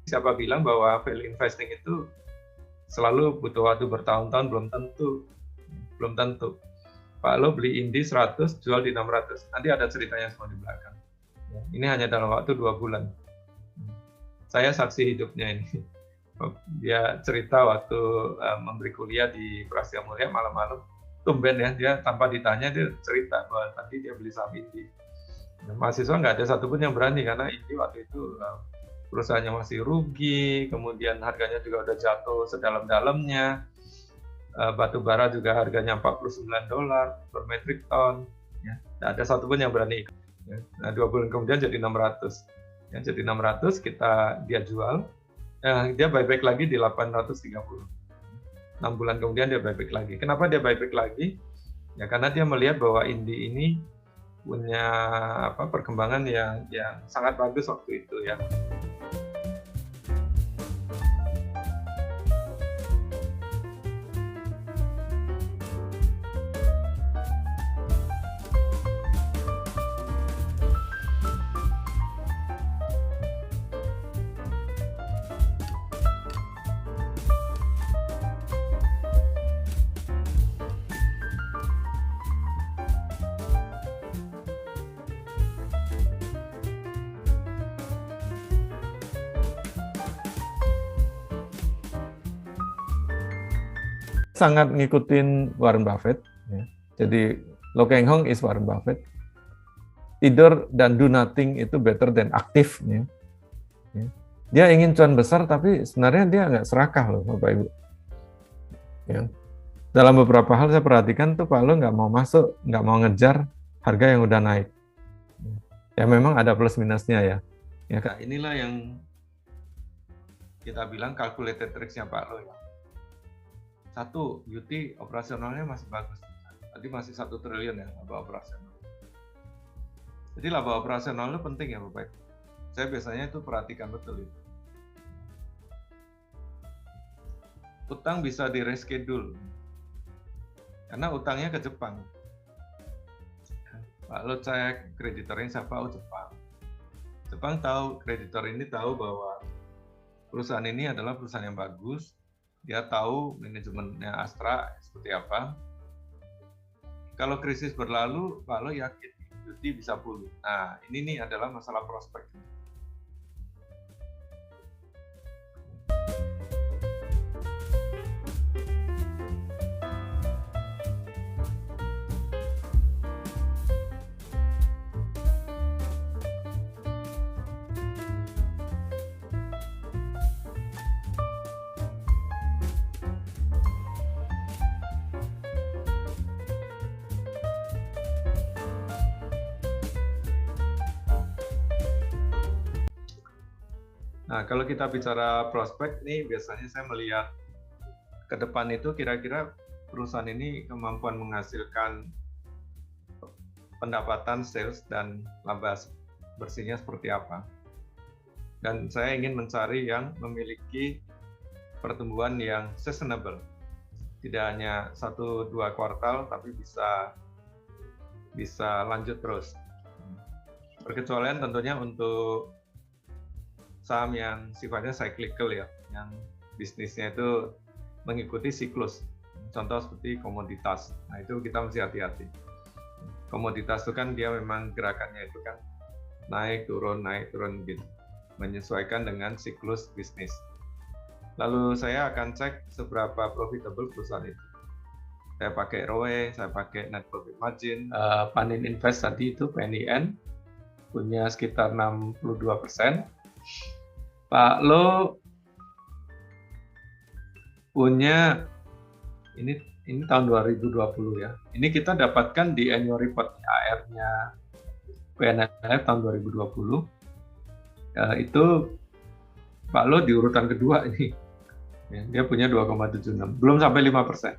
siapa bilang bahwa value investing itu selalu butuh waktu bertahun-tahun? Belum tentu. Belum tentu. Pak Lo beli Indi 100, jual di 600. Nanti ada ceritanya semua di belakang. Ini hanya dalam waktu 2 bulan. Saya saksi hidupnya ini. Dia cerita waktu memberi kuliah di Prasetya Mulia malam-malam. Tumben ya, dia tanpa ditanya dia cerita bahwa tadi dia beli saham Indi. Mahasiswa nggak ada satupun yang berani karena Indi waktu itu perusahaannya masih rugi, kemudian harganya juga udah jatuh sedalam-dalamnya. Batu bara juga harganya $49 per metric ton. Ya. Nggak ada satupun yang berani ikut. Ya. Nah, 2 bulan kemudian jadi 600. Ya, jadi 600 dia jual. Dia buyback lagi di 830. 6 bulan kemudian dia buyback lagi. Kenapa dia buyback lagi? Ya karena dia melihat bahwa Indi ini punya perkembangan yang sangat bagus waktu itu ya. Sangat ngikutin Warren Buffett. Ya. Jadi Lo Keng Hong is Warren Buffett. Tidur dan do nothing itu better than aktif. Ya. Ya. Dia ingin cuan besar, tapi sebenarnya dia nggak serakah loh, Bapak Ibu. Ya. Dalam beberapa hal saya perhatikan tuh Pak Lo nggak mau masuk, nggak mau ngejar harga yang udah naik. Ya memang ada plus minusnya ya. Ya Kak, inilah yang kita bilang calculated risk-nya Pak Lo ya. Satu, UT operasionalnya masih bagus. Tadi masih 1 triliun ya laba operasional. Jadi laba operasional itu penting ya Bapak. Saya biasanya itu perhatikan betul itu. Utang bisa di reschedule. Karena utangnya ke Jepang. Pak Lo cek kreditornya siapa? Oh Jepang. Jepang tahu, kreditor ini tahu bahwa perusahaan ini adalah perusahaan yang bagus. Dia tahu manajemennya Astra seperti apa. Kalau krisis berlalu, Pak Lo yakin UT bisa pulih. Nah, ini nih adalah masalah prospek. Nah, kalau kita bicara prospek, nih biasanya saya melihat ke depan itu kira-kira perusahaan ini kemampuan menghasilkan pendapatan sales dan laba bersihnya seperti apa. Dan saya ingin mencari yang memiliki pertumbuhan yang sustainable. Tidak hanya 1-2 kuartal, tapi bisa lanjut terus. Perkecualian tentunya untuk saham yang sifatnya cyclical ya, yang bisnisnya itu mengikuti siklus. Contoh seperti komoditas. Nah, itu kita mesti hati-hati. Komoditas itu kan dia memang gerakannya itu kan naik turun gitu. Menyesuaikan dengan siklus bisnis. Lalu saya akan cek seberapa profitable perusahaan itu. Saya pakai ROE, saya pakai net profit margin. Panin Invest tadi itu PNIN punya sekitar 62%. Pak Lo punya ini tahun 2020 ya. Ini kita dapatkan di annual report AR-nya PNLF tahun 2020. Itu Pak Lo di urutan kedua ini. Ya, dia punya 2,76, belum sampai 5%.